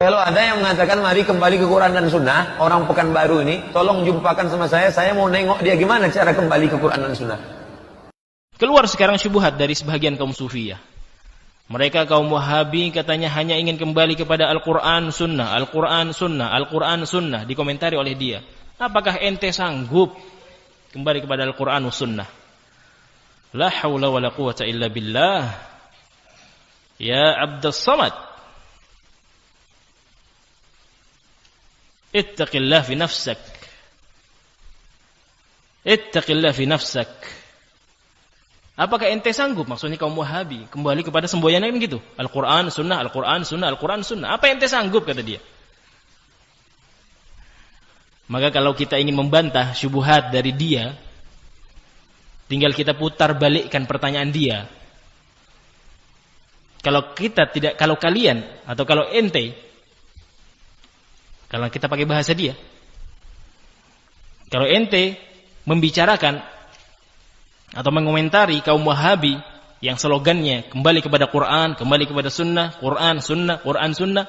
Kalau ada yang mengatakan mari kembali ke Quran dan Sunnah, orang Pekanbaru ini, tolong jumpakan sama saya mau nengok dia gimana cara kembali ke Quran dan Sunnah. Keluar sekarang syubhat dari sebagian kaum Sufiyah. Mereka kaum Wahabi katanya hanya ingin kembali kepada Al-Quran Sunnah, Al-Quran Sunnah, Al-Quran Sunnah. Dikomentari oleh dia, apakah ente sanggup kembali kepada Al-Quran Sunnah? La hawla wa la quwata illa billah. Ya Abdus Samad, ittaqillah fi nafsak. Ittaqillah fi nafsak. Apakah ente sanggup, maksudnya kaum Wahabi, kembali kepada semboyannya kan gitu, Al-Quran Sunnah, Al-Quran Sunnah, Al-Quran Sunnah. Apa ente sanggup, kata dia. Maka kalau kita ingin membantah syubhat dari dia, tinggal kita putar balikkan pertanyaan dia. Kalau kalian atau kalau ente, kalau kita pakai bahasa dia, kalau ente membicarakan atau mengomentari kaum Wahabi yang slogannya kembali kepada Quran, kembali kepada Sunnah, Quran Sunnah, Quran Sunnah,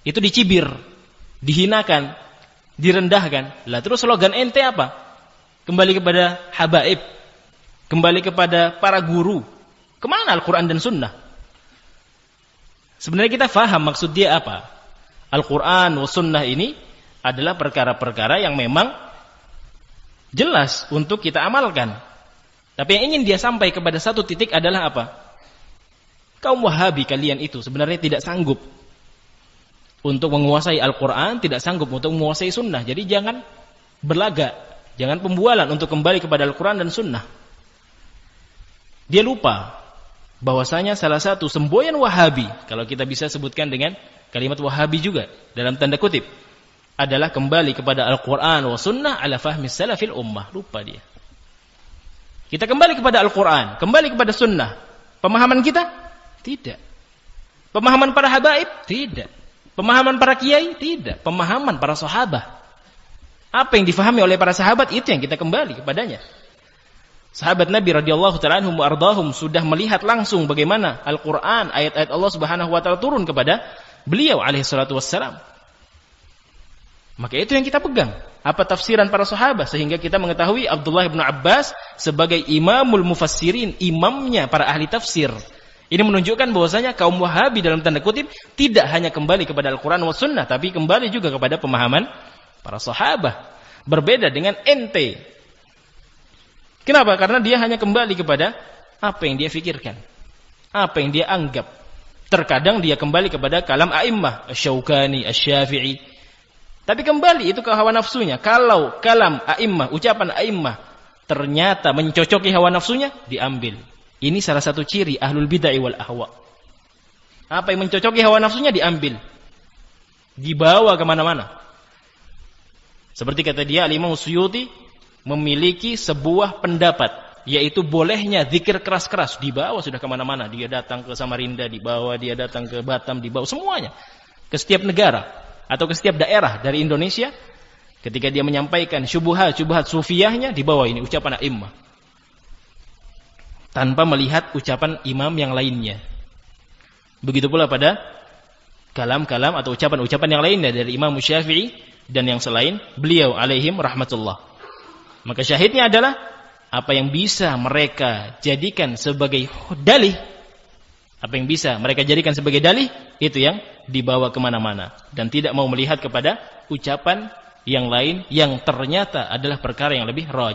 itu dicibir, dihinakan, direndahkan. Lah terus slogan ente apa? Kembali kepada habaib, kembali kepada para guru. Kemana Al-Quran dan Sunnah? Sebenarnya kita faham maksud dia apa. Al-Quran wa Sunnah ini adalah perkara-perkara yang memang jelas untuk kita amalkan. Tapi yang ingin dia sampai kepada satu titik adalah apa? Kaum Wahabi kalian itu sebenarnya tidak sanggup untuk menguasai Al-Quran, tidak sanggup untuk menguasai Sunnah. Jadi jangan berlagak, jangan pembualan untuk kembali kepada Al-Quran dan Sunnah. Dia lupa bahwasanya salah satu semboyan Wahabi, kalau kita bisa sebutkan dengan kalimat Wahabi juga dalam tanda kutip, adalah kembali kepada Al-Quran wa Sunnah ala fahmi salafil ummah. Lupa dia. Kita kembali kepada Al-Quran, kembali kepada Sunnah. Pemahaman kita? Tidak. Pemahaman para habaib? Tidak. Pemahaman para kiai? Tidak. Pemahaman para sahabat. Apa yang difahami oleh para sahabat, itu yang kita kembali kepadanya. Sahabat Nabi radhiyallahu ta'ala anhum wa ardahum sudah melihat langsung bagaimana Al-Quran, ayat-ayat Allah subhanahu wa ta'ala turun kepada beliau alaihi salatu wassalam. Maka itu yang kita pegang. Apa tafsiran para sahabat, sehingga kita mengetahui Abdullah bin Abbas sebagai imamul mufassirin, imamnya para ahli tafsir. Ini menunjukkan bahwasanya kaum Wahabi dalam tanda kutip tidak hanya kembali kepada Al-Quran wa Sunnah, tapi kembali juga kepada pemahaman para sahabat. Berbeda dengan ente. Kenapa? Karena dia hanya kembali kepada apa yang dia fikirkan, apa yang dia anggap. Terkadang dia kembali kepada kalam a'immah, Asy-Syaukani, Asy-Syafi'i. Tapi kembali itu ke hawa nafsunya. Kalau kalam a'immah, ucapan a'immah ternyata mencocoki hawa nafsunya, diambil. Ini salah satu ciri ahlul bid'ah wal ahwa. Apa yang mencocoki hawa nafsunya diambil, dibawa kemana-mana. Seperti kata dia, Al-Imam Suyuti memiliki sebuah pendapat, yaitu bolehnya zikir keras-keras, dibawa sudah kemana-mana. Dia datang ke Samarinda, dibawa. Dia datang ke Batam, dibawa. Semuanya ke setiap negara atau ke setiap daerah dari Indonesia. Ketika dia menyampaikan syubhat sufiyahnya, dibawa ini ucapan a'immah, tanpa melihat ucapan imam yang lainnya. Begitu pula pada kalam-kalam atau ucapan-ucapan yang lainnya dari Imam Syafi'i dan yang selain beliau alaihim rahmatullah. Maka syahidnya adalah apa yang bisa mereka jadikan sebagai dalih, apa yang bisa mereka jadikan sebagai dalih, itu yang dibawa kemana-mana. Dan tidak mau melihat kepada ucapan yang lain yang ternyata adalah perkara yang lebih rajih.